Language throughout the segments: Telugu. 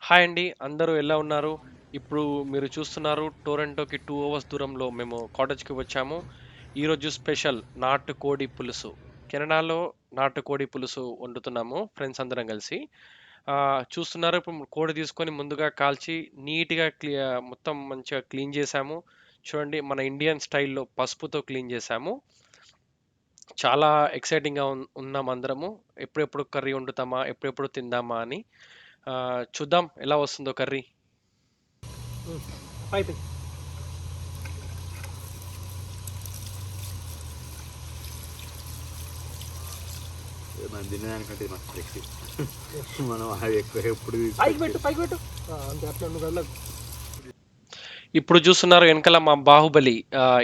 హాయ్ అండి. అందరూ ఎలా ఉన్నారు? ఇప్పుడు మీరు చూస్తున్నారు టొరంటోకి 2 అవర్స్ దూరంలో మేము కాటేజ్‌కి వచ్చాము. ఈరోజు స్పెషల్ నాటుకోడి పులుసు. కెనడాలో నాటుకోడి పులుసు వండుతున్నాము ఫ్రెండ్స్ అందరం కలిసి. చూస్తున్నారు ఇప్పుడు కోడి తీసుకొని ముందుగా కాల్చి నీట్‌గా మొత్తం మంచిగా క్లీన్ చేశాము. చూడండి మన ఇండియన్ స్టైల్‌లో పసుపుతో క్లీన్ చేశాము. చాలా ఎక్సైటింగ్‌గా ఉన్నాం అందరము. ఎప్పుడెప్పుడు కర్రీ వండుతామా? ఎప్పుడెప్పుడు తిందామా అని. చూద్దాం ఎలా వస్తుందో కర్రీ. అయిపోయింది. మనం తినడానికంటే ఇది మస్తు ఫ్రెష్. మనం అది ఎక్కువ ఎప్పుడు పైకి పెట్టు అంతే అట్లా నువ్వు కదలకు. ఇప్పుడు చూస్తున్నారు వెనకాల మా బాహుబలి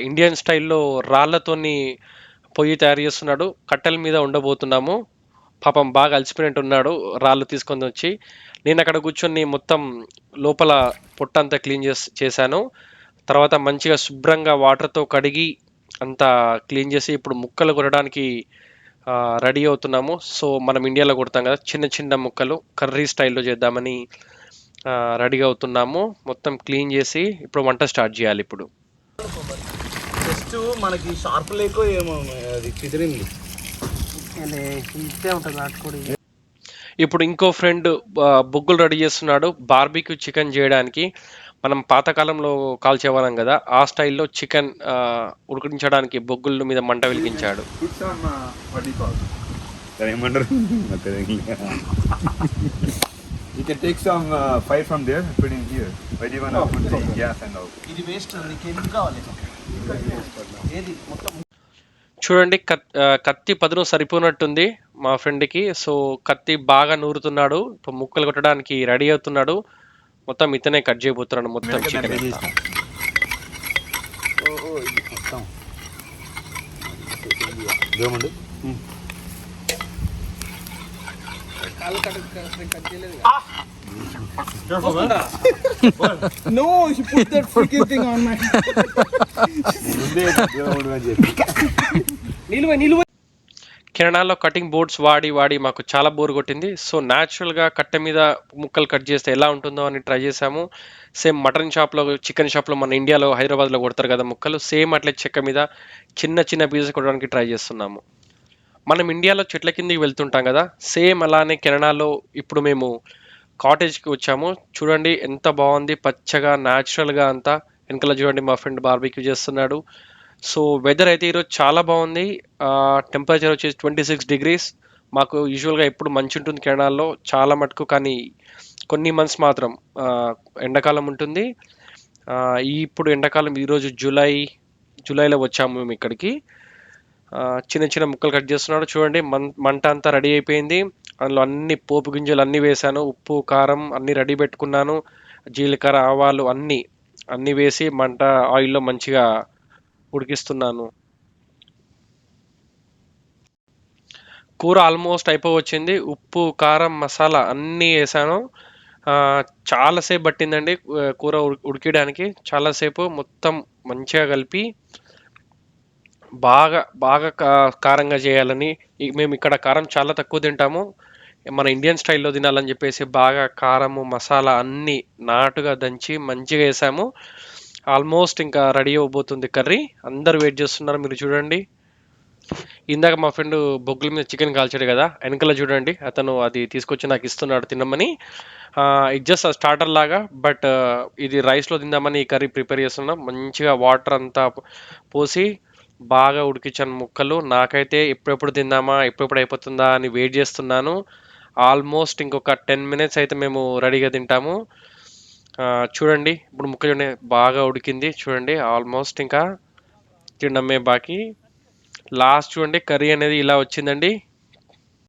ఇండియన్ స్టైల్లో రాళ్లతోని పొయ్యి తయారు చేస్తున్నాడు. కట్టెల మీద ఉండబోతున్నాము. పాపం బాగా అలసిపోయినట్టున్నాడు రాళ్ళు తీసుకొని వచ్చి. నేను అక్కడ కూర్చొని మొత్తం లోపల పొట్టంతా క్లీన్ చేశాను. తర్వాత మంచిగా శుభ్రంగా వాటర్తో కడిగి అంతా క్లీన్ చేసి ఇప్పుడు ముక్కలు కొట్టడానికి రెడీ అవుతున్నాము. సో మనం ఇండియాలో కొడతాం కదా చిన్న చిన్న ముక్కలు కర్రీ స్టైల్లో చేద్దామని రెడీగా అవుతున్నాము. మొత్తం క్లీన్ చేసి ఇప్పుడు వంట స్టార్ట్ చేయాలి ఇప్పుడు. జస్ట్ మనకి షార్ప్ లేకో ఏమో అది చిదిరింది. ఇంతే ఉంటుంది నాటుకోడి. ఇప్పుడు ఇంకో ఫ్రెండ్ బొగ్గులు రెడీ చేస్తున్నాడు బార్బిక్యూ చికెన్ చేయడానికి. మనం పాతకాలంలో కాల్చేవాళ్ళం కదా ఆ స్టైల్లో చికెన్ ఉడికించడానికి బొగ్గుల మీద మంట వెలిగించాడు. ఏమంటారు? You can take some fire from there and put in here. Why do you want to put the gas and all? ఇది వేస్ట్. నీకు ఎందుకు కావాలి? ఏది మొత్తం చూడండి కత్తి పదును సరిపోనట్టుంది మా ఫ్రెండ్కి. సో కత్తి బాగా నూరుతున్నాడు. ఇప్పుడు ముక్కలు కొట్టడానికి రెడీ అవుతున్నాడు. మొత్తం ఇతనే కట్ చేయబోతున్నాడు మొత్తం chicken. No, she put that freaking thing on my. నిలువ కెనడాలో కటింగ్ బోర్డ్స్ వాడి వాడి మాకు చాలా బోర్ కొట్టింది. సో న్యాచురల్గా కట్టె మీద ముక్కలు కట్ చేస్తే ఎలా ఉంటుందో అని ట్రై చేసాము. సేమ్ మటన్ షాప్లో చికెన్ షాప్లో మన ఇండియాలో హైదరాబాద్లో కొడతారు కదా ముక్కలు, సేమ్ అట్లే చెక్క మీద చిన్న చిన్న పీసెస్ కొట్టడానికి ట్రై చేస్తున్నాము. మనం ఇండియాలో చెట్ల కిందకి వెళ్తుంటాం కదా సేమ్ అలానే కెనడాలో ఇప్పుడు మేము కాటేజ్కి వచ్చాము. చూడండి ఎంత బాగుంది పచ్చగా న్యాచురల్గా అంతా. వెనకాల చూడండి మా ఫ్రెండ్ బార్బిక్యూ చేస్తున్నాడు. సో వెదర్ అయితే ఈరోజు చాలా బాగుంది. టెంపరేచర్ వచ్చేసి 26 degrees. మాకు యూజువల్గా ఎప్పుడు మంచి ఉంటుంది కెనడాలో చాలా మటుకు, కానీ కొన్ని మంత్స్ మాత్రం ఎండాకాలం ఉంటుంది. ఇప్పుడు ఎండాకాలం ఈరోజు జూలైలో వచ్చాము మేము ఇక్కడికి. చిన్న చిన్న ముక్కలు కట్ చేస్తున్నాడు. చూడండి మంట అంతా రెడీ అయిపోయింది. అందులో అన్ని పోపు గింజలు అన్నీ వేశాను, ఉప్పు కారం అన్నీ రెడీ పెట్టుకున్నాను, జీలకర్ర ఆవాలు అన్నీ వేసి మంట ఆయిల్లో మంచిగా ఉడికిస్తున్నాను. కూర ఆల్మోస్ట్ అయిపోవచ్చింది. ఉప్పు కారం మసాలా అన్నీ వేసాను. చాలాసేపు పట్టిందండి కూర ఉడికియడానికి. చాలాసేపు మొత్తం మంచిగా కలిపి బాగా బాగా కారంగా చేయాలని. మేము ఇక్కడ కారం చాలా తక్కువ తింటాము. మన ఇండియన్ స్టైల్లో తినాలని చెప్పేసి బాగా కారము మసాలా అన్నీ నాటుగా దంచి మంచిగా వేసాము. ఆల్మోస్ట్ ఇంకా రెడీ అవ్వబోతుంది కర్రీ. అందరు వెయిట్ చేస్తున్నారు. మీరు చూడండి ఇందాక మా ఫ్రెండ్ బొగ్గుల మీద చికెన్ కాల్చాడు కదా, వెనకాల చూడండి అతను అది తీసుకొచ్చి నాకు ఇస్తున్నాడు తినమని. ఇది జస్ట్ స్టార్టర్ లాగా, బట్ ఇది రైస్లో తిందామని ఈ కర్రీ ప్రిపేర్ చేస్తున్నాం. మంచిగా వాటర్ అంతా పోసి బాగా ఉడికించాను ముక్కలు. నాకైతే ఎప్పుడెప్పుడు తిందామా ఎప్పుడెప్పుడు అయిపోతుందా అని వెయిట్ చేస్తున్నాను. ఆల్మోస్ట్ ఇంకొక 10 minutes అయితే మేము రెడీగా తింటాము. చూడండి ఇప్పుడు ముక్క చూడండి బాగా ఉడికింది. చూడండి ఆల్మోస్ట్ ఇంకా తినడమే బాకీ. లాస్ట్ చూడండి కర్రీ అనేది ఇలా వచ్చిందండి.